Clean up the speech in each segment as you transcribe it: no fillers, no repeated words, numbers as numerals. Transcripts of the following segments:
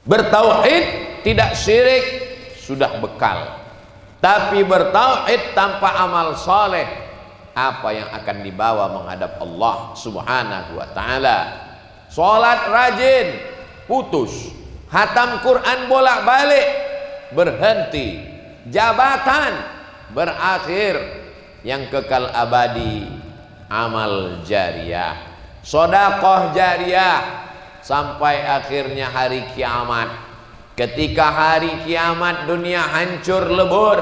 Bertauhid tidak syirik sudah bekal. Tapi bertauhid tanpa amal soleh, apa yang akan dibawa menghadap Allah subhanahu wa ta'ala? Sholat rajin, putus. Hatam Quran bolak-balik, berhenti. Jabatan, berakhir. Yang kekal abadi, amal jariyah, sedekah jariyah, sampai akhirnya hari kiamat. Ketika hari kiamat dunia hancur lebur,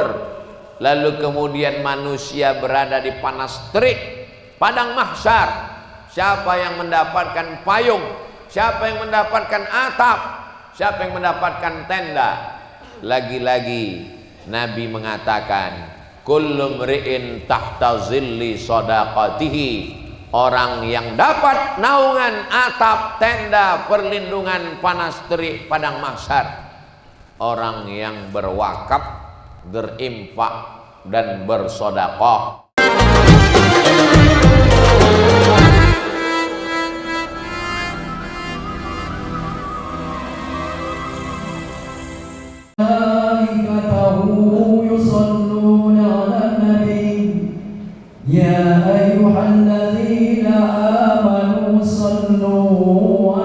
lalu kemudian manusia berada di panas terik padang mahsyar. Siapa yang mendapatkan payung? Siapa yang mendapatkan atap? Siapa yang mendapatkan tenda? Lagi-lagi Nabi mengatakan, kullu mri'in tahta zilli shadaqatihi. Orang yang dapat naungan atap, tenda, perlindungan panas terik padang mahsyar, orang yang berwakaf, berinfak dan bersedekah. يا أيها الذين آمنوا صلوا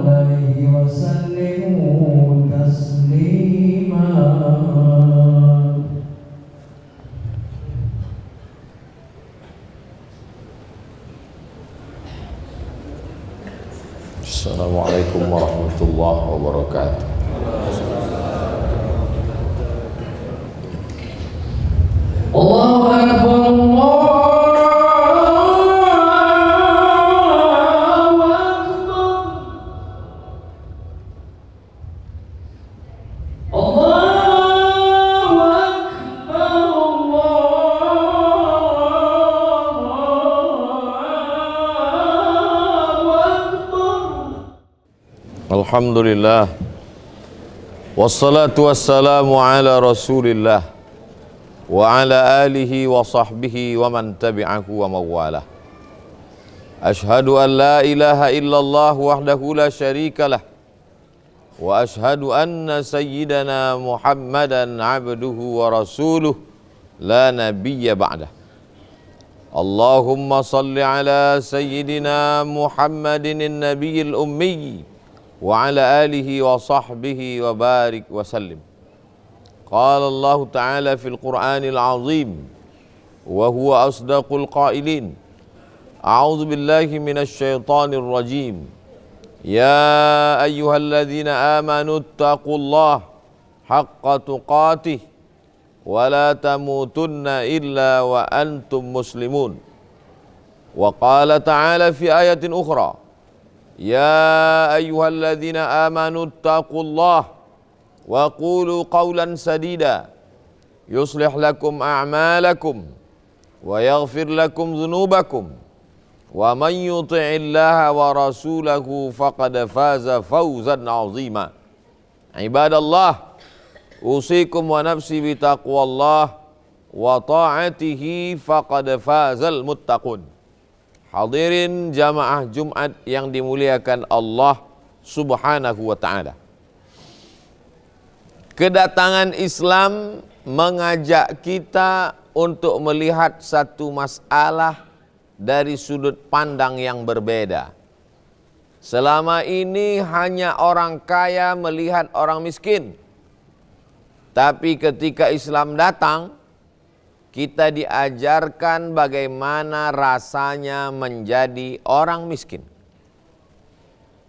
عليه وسلموا تسليما. Assalamualaikum warahmatullahi wabarakatuh. Allahu Akbar, Allahu Alhamdulillah, wassalatu wassalamu ala rasulillah wa ala alihi wa sahbihi wa man tabi'ahu wa mawalah. Ashhadu an la ilaha illallah wahdahu la syarika lah, wa ashhadu anna sayyidana Muhammadan abduhu wa rasuluh la nabiyya ba'dah. Allahumma salli ala sayyidina Muhammadin nabiyil ummi wa ala alihi wa sahbihi wa barik wa sallim. Qala Allah Ta'ala fil Qur'anil Azim wa huwa asdaqul qailin. A'udzu billahi minasy syaithanir rajim. Ya ayyuhalladzina amanu taqullaha haqqa tuqatih wa la tamutunna illa wa antum muslimun. Wa qala ta'ala fi ayatin ukhra, ya ayyuhalladzina amanu taqullaha wa qulu qawlan sadida yuslih lakum a'malakum wa yaghfir lakum dhunubakum wa man yuti'illaha wa rasulahu faqad faza fawzan 'azima. Ibadallah, usikum wa nafsi bi taqwallah wa ta'atihi faqad fazal muttaqun. Hadirin jamaah Jumat yang dimuliakan Allah subhanahu wa ta'ala. Kedatangan Islam mengajak kita untuk melihat satu masalah dari sudut pandang yang berbeda. Selama ini hanya orang kaya melihat orang miskin. Tapi ketika Islam datang, kita diajarkan bagaimana rasanya menjadi orang miskin.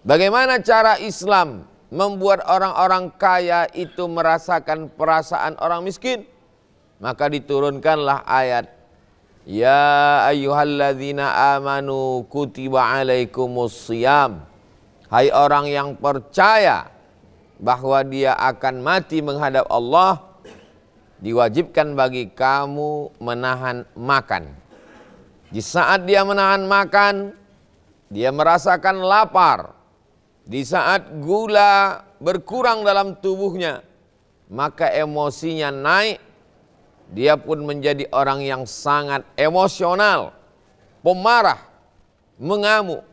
Bagaimana cara Islam membuat orang-orang kaya itu merasakan perasaan orang miskin? Maka diturunkanlah ayat, ya ayyuhalladzina amanu kutiba alaikumus shiyam. Hai orang yang percaya bahwa dia akan mati menghadap Allah, diwajibkan bagi kamu menahan makan. Di saat dia menahan makan, dia merasakan lapar. Di saat gula berkurang dalam tubuhnya, maka emosinya naik, dia pun menjadi orang yang sangat emosional, pemarah, mengamuk.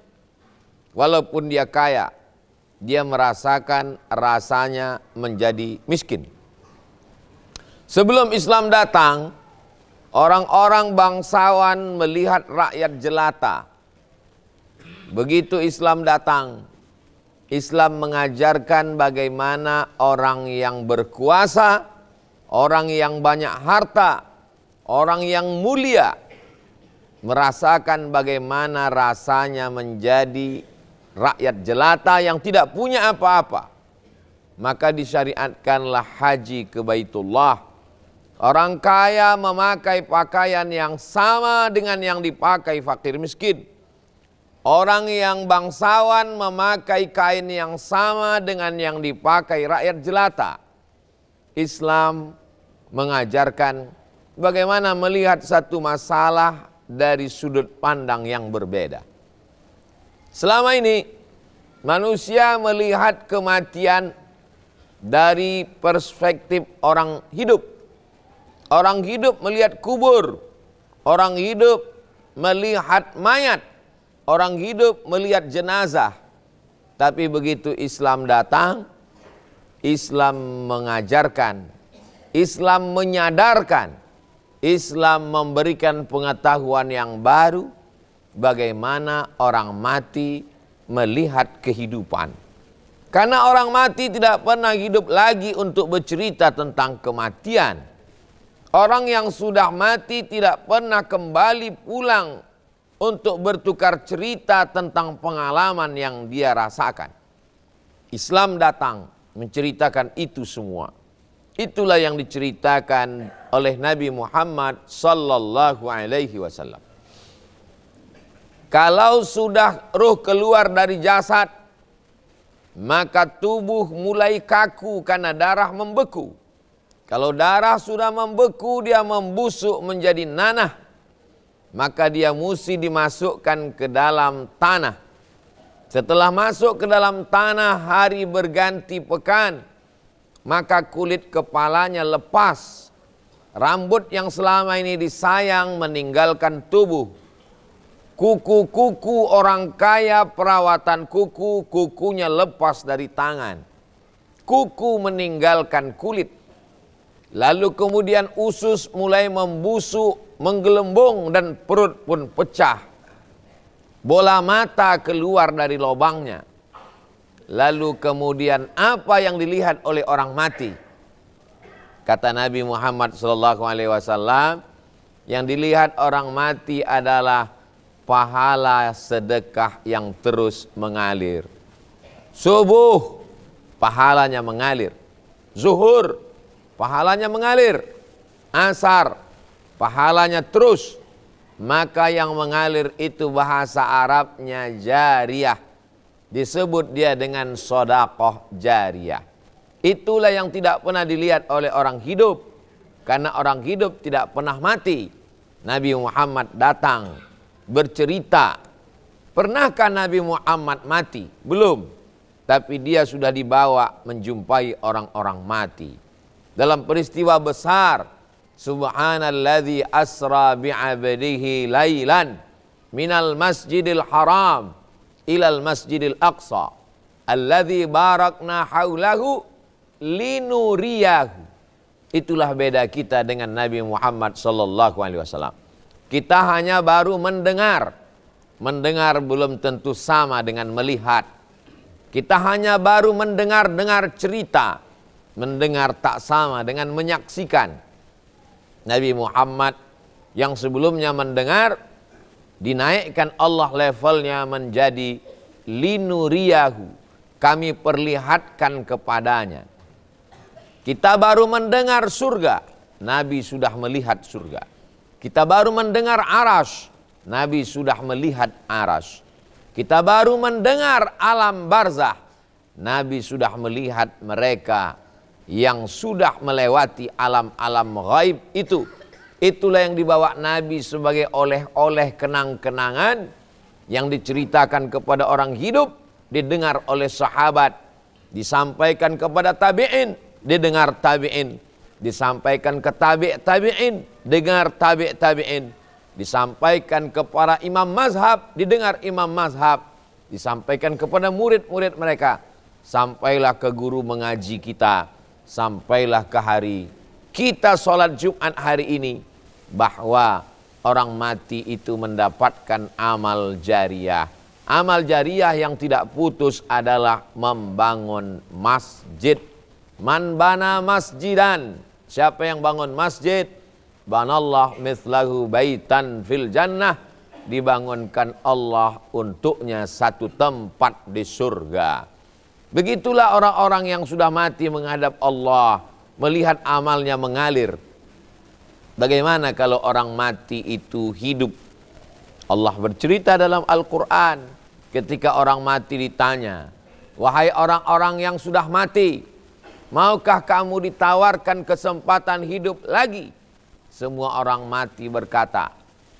Walaupun dia kaya, dia merasakan rasanya menjadi miskin. Sebelum Islam datang, orang-orang bangsawan melihat rakyat jelata. Begitu Islam datang, Islam mengajarkan bagaimana orang yang berkuasa, orang yang banyak harta, orang yang mulia, merasakan bagaimana rasanya menjadi rakyat jelata yang tidak punya apa-apa. Maka disyariatkanlah haji ke Baitullah. Orang kaya memakai pakaian yang sama dengan yang dipakai fakir miskin. Orang yang bangsawan memakai kain yang sama dengan yang dipakai rakyat jelata. Islam mengajarkan bagaimana melihat satu masalah dari sudut pandang yang berbeda. Selama ini manusia melihat kematian dari perspektif orang hidup. Orang hidup melihat kubur, orang hidup melihat mayat, orang hidup melihat jenazah. Tapi begitu Islam datang, Islam mengajarkan, Islam menyadarkan, Islam memberikan pengetahuan yang baru bagaimana orang mati melihat kehidupan. Karena orang mati tidak pernah hidup lagi untuk bercerita tentang kematian. Orang yang sudah mati tidak pernah kembali pulang untuk bertukar cerita tentang pengalaman yang dia rasakan. Islam datang menceritakan itu semua. Itulah yang diceritakan oleh Nabi Muhammad sallallahu alaihi wasallam. Kalau sudah ruh keluar dari jasad, maka tubuh mulai kaku karena darah membeku. Kalau darah sudah membeku, dia membusuk menjadi nanah. Maka dia mesti dimasukkan ke dalam tanah. Setelah masuk ke dalam tanah, hari berganti pekan. Maka kulit kepalanya lepas. Rambut yang selama ini disayang meninggalkan tubuh. Kuku-kuku orang kaya, perawatan kuku, kukunya lepas dari tangan. Kuku meninggalkan kulit. Lalu kemudian usus mulai membusuk, menggelembung dan perut pun pecah. Bola mata keluar dari lubangnya. Lalu kemudian apa yang dilihat oleh orang mati? Kata Nabi Muhammad SAW, yang dilihat orang mati adalah pahala sedekah yang terus mengalir. Subuh, pahalanya mengalir. Zuhur, pahalanya mengalir. Asar, pahalanya terus. Maka yang mengalir itu bahasa Arabnya jariyah. Disebut dia dengan sedekah jariyah. Itulah yang tidak pernah dilihat oleh orang hidup. Karena orang hidup tidak pernah mati. Nabi Muhammad datang bercerita. Pernahkah Nabi Muhammad mati? Belum. Tapi dia sudah dibawa menjumpai orang-orang mati. Dalam peristiwa besar, Subhanalladzi asra bi'abdihi lailan minal masjidil haram ilal masjidil aqsa alladzi barakna haulahu linuriyahu. Itulah beda kita dengan Nabi Muhammad sallallahu alaihi wasallam. Kita hanya baru mendengar. Mendengar belum tentu sama dengan melihat. Kita hanya baru mendengar cerita. Mendengar tak sama dengan menyaksikan. Nabi Muhammad yang sebelumnya mendengar, dinaikkan Allah levelnya menjadi linuriyahu. Kami perlihatkan kepadanya. Kita baru mendengar surga, Nabi sudah melihat surga. Kita baru mendengar arasy, Nabi sudah melihat arasy. Kita baru mendengar alam barzah, Nabi sudah melihat mereka yang sudah melewati alam-alam ghaib itu. Itulah yang dibawa Nabi sebagai oleh-oleh kenang-kenangan yang diceritakan kepada orang hidup, didengar oleh sahabat, disampaikan kepada tabi'in, didengar tabi'in, disampaikan ke tabi'in, dengar tabi'in, disampaikan kepada imam mazhab, didengar imam mazhab, disampaikan kepada murid-murid mereka, sampailah ke guru mengaji kita, sampailah ke hari kita sholat Jumat hari ini, bahwa orang mati itu mendapatkan amal jariah. Amal jariah yang tidak putus adalah membangun masjid. Man bana masjidan, siapa yang bangun masjid, banallah mithlahu baitan fil jannah, dibangunkan Allah untuknya satu tempat di surga. Begitulah orang-orang yang sudah mati menghadap Allah, melihat amalnya mengalir. Bagaimana kalau orang mati itu hidup? Allah bercerita dalam Al-Quran, ketika orang mati ditanya, wahai orang-orang yang sudah mati, maukah kamu ditawarkan kesempatan hidup lagi? Semua orang mati berkata,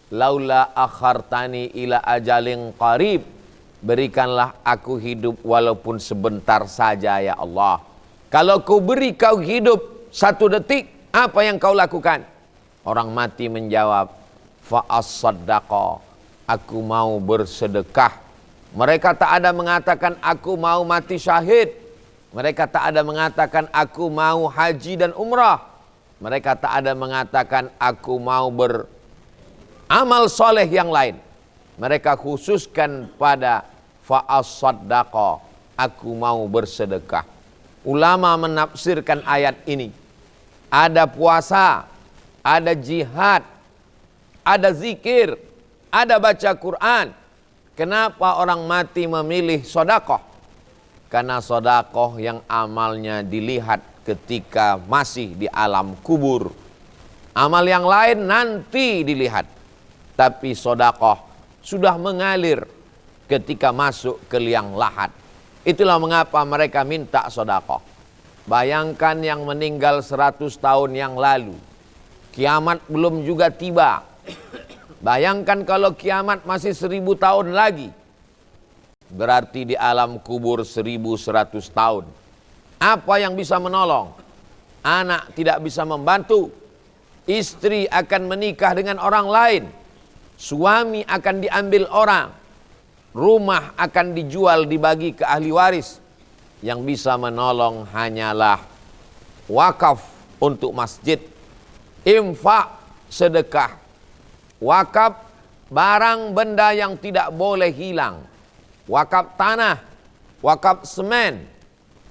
laula akhartani ila ajalin qarib, berikanlah aku hidup walaupun sebentar saja ya Allah. Kalau kau beri kau hidup 1 detik, apa yang kau lakukan? Orang mati menjawab, fa'as-saddaqa, aku mau bersedekah. Mereka tak ada mengatakan aku mau mati syahid. Mereka tak ada mengatakan aku mau haji dan umrah. Mereka tak ada mengatakan aku mau beramal soleh yang lain. Mereka khususkan pada fa'as-saddaqa, aku mau bersedekah. Ulama menafsirkan ayat ini. Ada puasa, ada jihad, ada zikir, ada baca Quran. Kenapa orang mati memilih sedekah? Karena sedekah yang amalnya dilihat ketika masih di alam kubur. Amal yang lain nanti dilihat. Tapi sedekah sudah mengalir ketika masuk ke liang lahat. Itulah mengapa mereka minta sedekah. Bayangkan yang meninggal 100 tahun yang lalu, kiamat belum juga tiba. Bayangkan kalau kiamat masih 1000 tahun lagi, berarti di alam kubur 1100 tahun. Apa yang bisa menolong? Anak tidak bisa membantu. Istri akan menikah dengan orang lain. Suami akan diambil orang. Rumah akan dijual, dibagi ke ahli waris. Yang bisa menolong hanyalah wakaf untuk masjid, infak, sedekah. Wakaf barang benda yang tidak boleh hilang. Wakaf tanah, wakaf semen,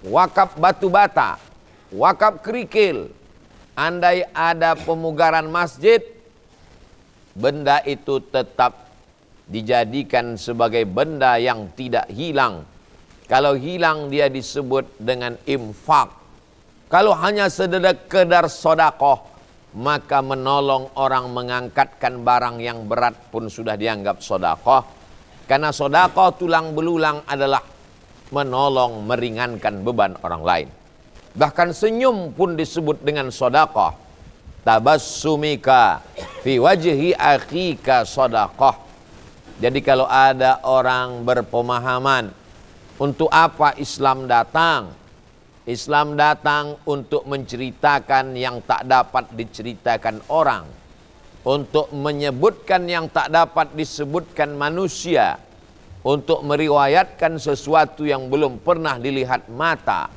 wakaf batu bata, wakaf kerikil. Andai ada pemugaran masjid, benda itu tetap dijadikan sebagai benda yang tidak hilang. Kalau hilang dia disebut dengan infak. Kalau hanya sekedar sedekah, maka menolong orang mengangkatkan barang yang berat pun sudah dianggap sedekah. Karena sedekah tulang belulang adalah menolong, meringankan beban orang lain. Bahkan senyum pun disebut dengan sedekah. Tabassumika fi wajhi akhika sedekah. Jadi kalau ada orang berpemahaman, untuk apa Islam datang? Islam datang untuk menceritakan yang tak dapat diceritakan orang, untuk menyebutkan yang tak dapat disebutkan manusia, untuk meriwayatkan sesuatu yang belum pernah dilihat mata.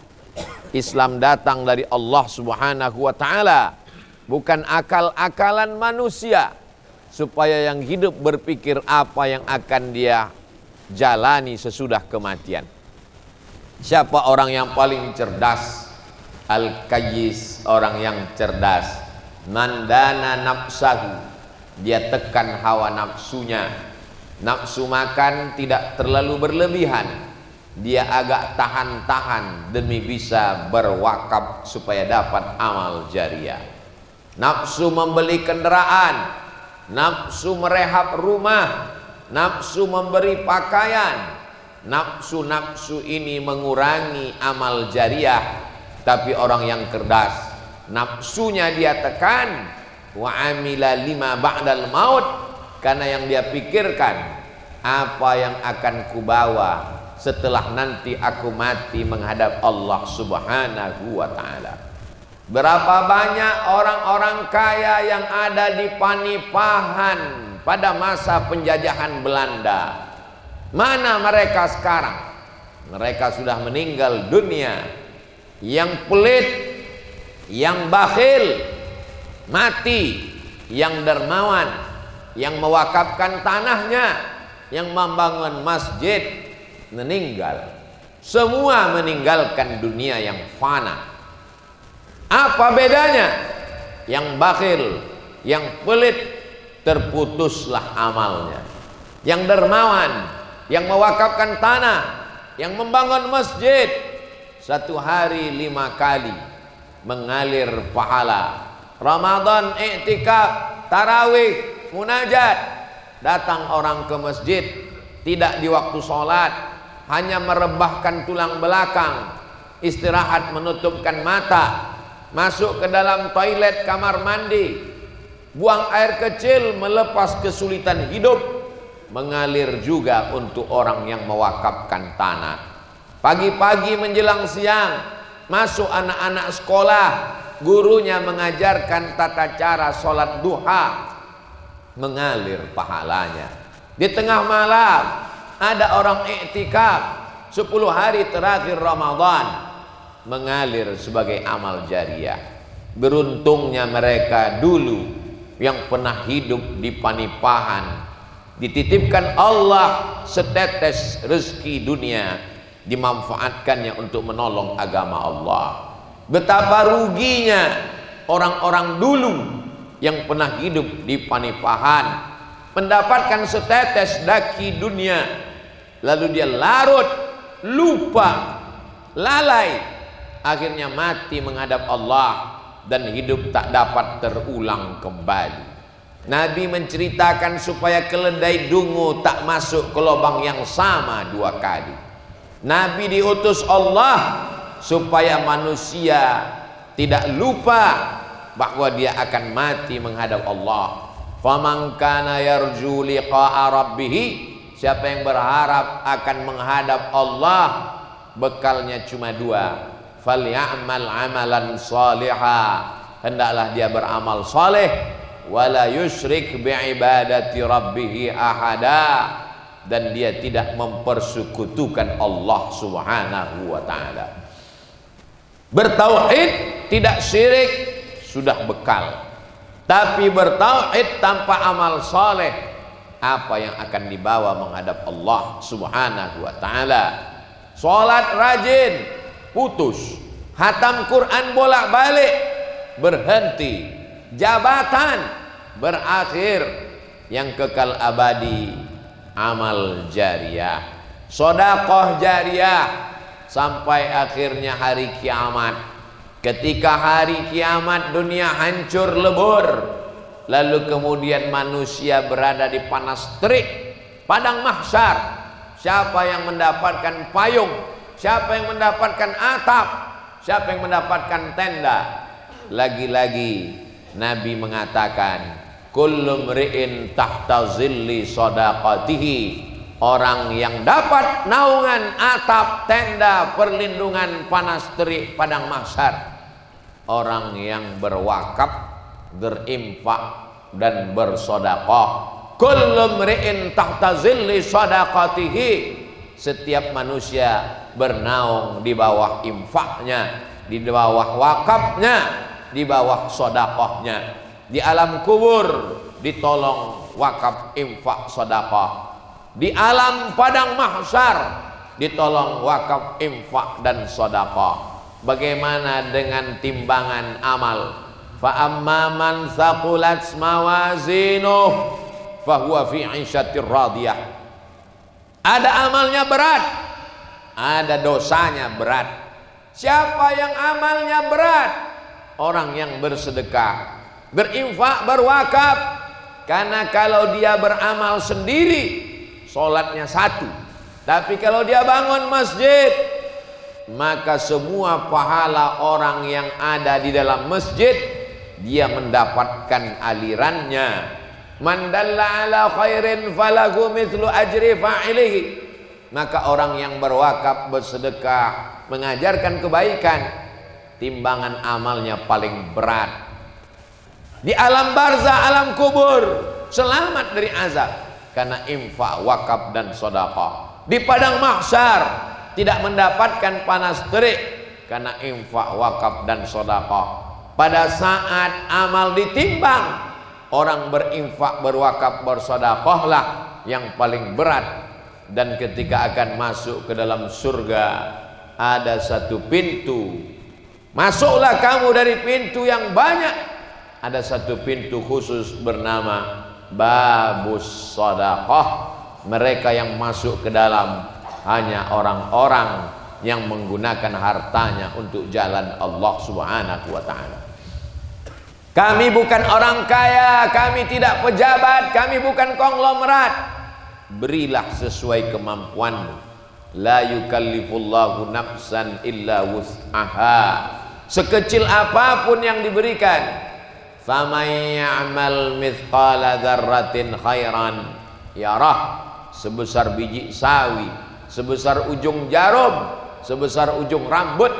Islam datang dari Allah Subhanahu wa ta'ala, bukan akal-akalan manusia, supaya yang hidup berpikir apa yang akan dia jalani sesudah kematian. Siapa orang yang paling cerdas? Al-Qayyis, orang yang cerdas. Mandana nafsahu, dia tekan hawa nafsunya. Nafsu makan tidak terlalu berlebihan, dia agak tahan-tahan demi bisa berwakaf supaya dapat amal jariah. Nafsu membeli kendaraan, nafsu merehab rumah, nafsu memberi pakaian. Nafsu-nafsu ini mengurangi amal jariah. Tapi orang yang cerdas, nafsunya dia tekan. Wa amila lima ba'dal maut, karena yang dia pikirkan, apa yang akan kubawa setelah nanti aku mati menghadap Allah Subhanahu wa ta'ala. Berapa banyak orang-orang kaya yang ada di Panipahan pada masa penjajahan Belanda? Mana mereka sekarang? Mereka sudah meninggal dunia. Yang pelit, yang bakhil, mati. Yang dermawan, yang mewakafkan tanahnya, yang membangun masjid, meninggal. Semua meninggalkan dunia yang fana. Apa bedanya? Yang bakhil, yang pelit, terputuslah amalnya. Yang dermawan, yang mewakafkan tanah, yang membangun masjid, satu hari 5 kali mengalir pahala. Ramadan iktikaf, tarawih, munajat. Datang orang ke masjid, tidak di waktu sholat, hanya merebahkan tulang belakang, istirahat menutupkan mata, masuk ke dalam toilet kamar mandi, buang air kecil melepas kesulitan hidup, mengalir juga untuk orang yang mewakafkan tanah. Pagi-pagi menjelang siang, masuk anak-anak sekolah, gurunya mengajarkan tata cara sholat duha, mengalir pahalanya. Di tengah malam ada orang iktikaf 10 hari terakhir Ramadan, mengalir sebagai amal jariah. Beruntungnya mereka dulu yang pernah hidup di Panipahan, dititipkan Allah setetes rezeki dunia, dimanfaatkannya untuk menolong agama Allah. Betapa ruginya orang-orang dulu yang pernah hidup di Panipahan, mendapatkan setetes daki dunia, lalu dia larut, lupa, lalai, akhirnya mati menghadap Allah dan hidup tak dapat terulang kembali. Nabi menceritakan supaya keledai dungu tak masuk ke lubang yang sama 2 kali. Nabi diutus Allah supaya manusia tidak lupa bahwa dia akan mati menghadap Allah. Faman kana yarju liqa'a rabbih, siapa yang berharap akan menghadap Allah, bekalnya cuma 2. Falyamal amalan salihah, hendaklah dia beramal saleh, wala yusyrik biibadati rabbih ahada, dan dia tidak mempersekutukan Allah Subhanahu wa taala. Bertauhid, tidak syirik, sudah bekal. Tapi bertauhid tanpa amal saleh, apa yang akan dibawa menghadap Allah Subhanahu wa taala? Salat rajin, putus. Hatam Quran bolak-balik, berhenti. Jabatan, berakhir. Yang kekal abadi, amal jariah. Sedekah jariah, sampai akhirnya hari kiamat. Ketika hari kiamat dunia hancur lebur, lalu kemudian manusia berada di panas terik, padang mahsyar. Siapa yang mendapatkan payung? Siapa yang mendapatkan atap? Siapa yang mendapatkan tenda? Lagi-lagi Nabi mengatakan, kullu mri'in tahta zilli shadaqatihi, orang yang dapat naungan atap, tenda, perlindungan panas terik padang mahsyar, orang yang berwakaf, berinfak dan bersedekah. Kullu mri'in tahta zilli shadaqatihi, setiap manusia bernaung di bawah infaknya, di bawah wakafnya, di bawah sedekahnya. Di alam kubur ditolong wakaf, infak, sedekah. Di alam padang mahsyar ditolong wakaf, infak dan sedekah. Bagaimana dengan timbangan amal? Fa amma man thaqulat mawazinuh fahuwa fi 'ishatir radiyah. Ada amalnya berat, ada dosanya berat. Siapa yang amalnya berat? Orang yang bersedekah, berinfak, berwakaf. Karena kalau dia beramal sendiri, sholatnya 1. Tapi kalau dia bangun masjid, maka semua pahala orang yang ada di dalam masjid, dia mendapatkan alirannya. Man dalla ala khairin falahu mithlu ajri fa'ilihi. Maka orang yang berwakaf, bersedekah, mengajarkan kebaikan, timbangan amalnya paling berat. Di alam barzah, alam kubur, selamat dari azab karena infak, wakaf dan sedekah. Di padang mahsyar tidak mendapatkan panas terik karena infak, wakaf dan sedekah. Pada saat amal ditimbang, orang berinfak, berwakaf, bersedekahlah yang paling berat. Dan ketika akan masuk ke dalam surga, ada satu pintu. Masuklah kamu dari pintu yang banyak. Ada satu pintu khusus bernama Babus Shadaqah. Mereka yang masuk ke dalam hanya orang-orang yang menggunakan hartanya untuk jalan Allah Subhanahu wa ta'ala. Kami bukan orang kaya, kami tidak pejabat, kami bukan konglomerat. Berilah sesuai kemampuanmu. La yukallifullahu nafsan illa wus'aha. Sekecil apapun yang diberikan. Faman ya'mal mithqala dzarratin khairan yarah. Sebesar biji sawi, sebesar ujung jarum, sebesar ujung rambut,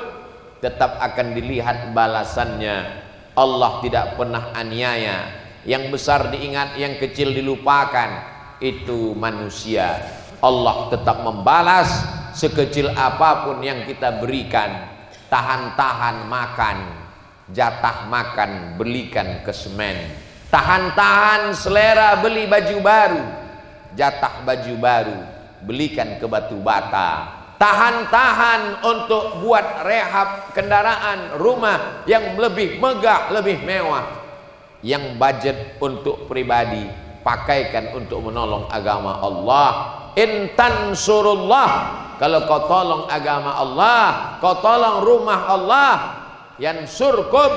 tetap akan dilihat balasannya. Allah tidak pernah aniaya. Yang besar diingat, yang kecil dilupakan. Itu manusia. Allah tetap membalas sekecil apapun yang kita berikan. Tahan-tahan makan, jatah makan belikan ke semen. Tahan-tahan selera beli baju baru, jatah baju baru belikan ke batu bata. Tahan-tahan untuk buat rehab kendaraan, rumah yang lebih megah, lebih mewah. Yang budget untuk pribadi, pakaikan untuk menolong agama Allah. Intan surullah, kalau kau tolong agama Allah, kau tolong rumah Allah, yansurkum,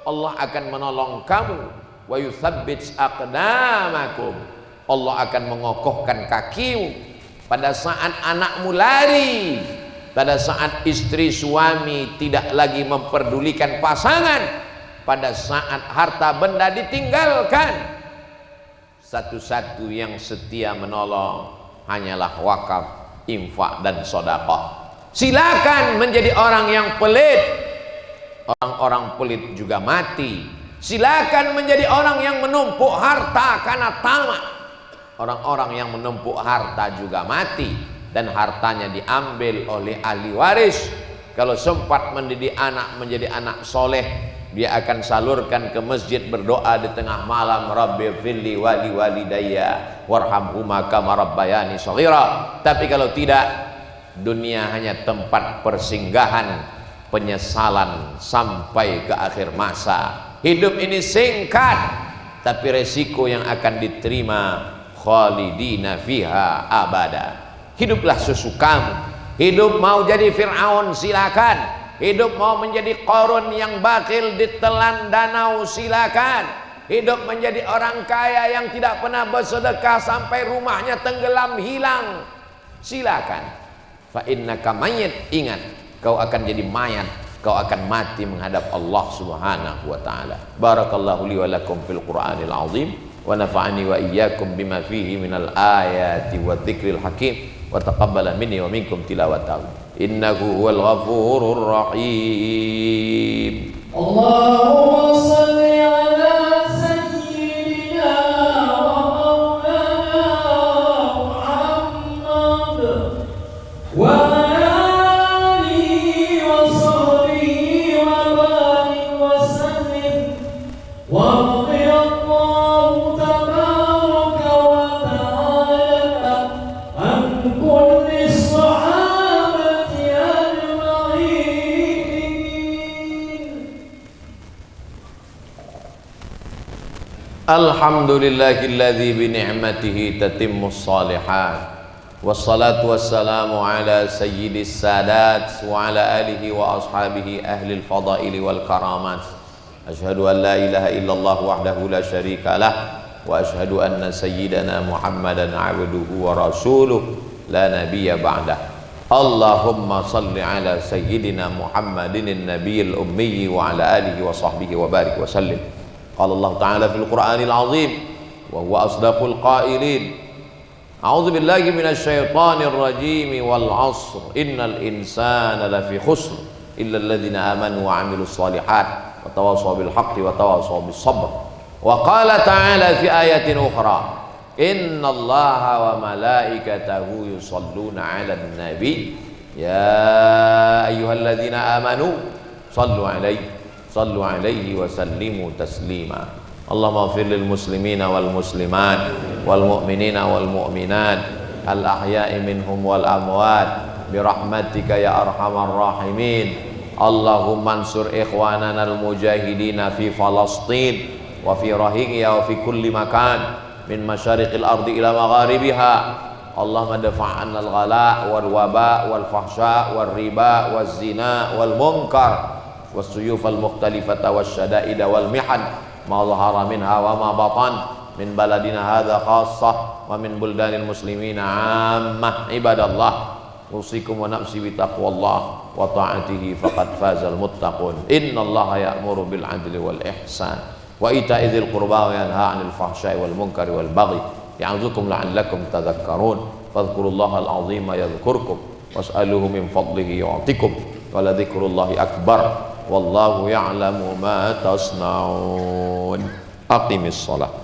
Allah akan menolong kamu. Wa yuthabbits aqdamakum, Allah akan mengokohkan kakimu. Pada saat anakmu lari, pada saat istri suami tidak lagi memperdulikan pasangan, pada saat harta benda ditinggalkan, satu-satu yang setia menolong hanyalah wakaf, infak dan sedekah. Silakan menjadi orang yang pelit. Orang-orang pelit juga mati. Silakan menjadi orang yang menumpuk harta karena tamak. Orang-orang yang menumpuk harta juga mati dan hartanya diambil oleh ahli waris. Kalau sempat mendidik anak menjadi anak soleh, dia akan salurkan ke masjid berdoa di tengah malam, Rabbi firli wali walidayya warhamhuma kama rabbayani shaghira. Tapi kalau tidak, dunia hanya tempat persinggahan penyesalan sampai ke akhir masa. Hidup ini singkat, tapi resiko yang akan diterima khalidina fiha abada. Hiduplah sesukamu. Hidup mau jadi Fir'aun silakan. Hidup mau menjadi Qarun yang bakil ditelan danau silakan. Hidup menjadi orang kaya yang tidak pernah bersedekah sampai rumahnya tenggelam hilang silakan. Fa innaka mayyit, ingat kau akan jadi mayat, kau akan mati menghadap Allah Subhanahu wa ta'ala. Barakallahu li wa lakum fil Qur'anil azim wa nafa'ani wa iyyakum bima fihi minal ayati wa dzikril hakim wa taqabbala minni wa minkum tilawatahu innahu huwal ghafurur rahim. Allahumma shalli ala sayyidina wa maulana Muhammad wa ala alihi wa sahbihi wa barik wa sallim wa radiyallahu tabaraka wa ta'ala an kulli sahabati ajma'in. Alhamdulillahilladzi bi ni'matihi tatimmus shalihat. Wassalatu wassalamu ala sayyidis sadat wa ala alihi wa ashabihi ahlil fadaili wal karamat. Asyhadu an la ilaha illallah wahdahu la syarika lah wa asyhadu anna sayyidana Muhammadan abduhu wa rasuluh la nabiyya ba'dah. Allahumma salli ala sayyidina Muhammadin nabiyil ummi wa ala alihi wa sahbihi wa barik wa sallim. Qala Allah ta'ala fil Qur'anil azim wa huwa asdaqul qailin. A'udzu billahi minasy syaithanir rajim wal 'ashr innal insana lafi khusr illal ladzina amanu wa 'amilus shalihat wa tawashaw bil haqqi wa tawashaw bis sabr. Wa qala ta'ala fi ayatin ukhra, innallaha wa malaikatahu yusholluna 'alan nabi ya ayyuhalladzina amanu sallu 'alaihi wa sallimu taslima. Allahumma ighfir lil muslimina wal muslimat wal mu'minina wal mu'minat al ahya'i minhum wal amwat birahmatika ya arhamar rahimin. Allahumma ansur ikhwanana al mujahidina fi Falastin wa fi Rohingya wa fi kulli makan min masyariqil ardi ila magharibiha. Allahumma dafa'an al ghala wal waba wal fahsya wal riba wal zina wal munkar was suyuf al mukhtalifata was syada'ida wal mihan ma zahara minha wa ma batan min baladina hadha khassah wa min buldanil muslimina ammah. Ibadallah, usikum wa nafsi bi taqwallah wa ta'atihi faqad fazal muttaqun. Innallaha ya'muru bil adli wal ihsan wa ita'i dzil qurba wa yanha 'anil fahsya'i wal munkari wal baghi ya'idzukum la'allakum tadhakkarun. Fadhkurullaha al-'azima yadhkurkum was'aluhu min fadlihi yu'tikum wa la dzikrullahi akbar wallahu ya'lamu ma tasna'un. Aqimis shalah.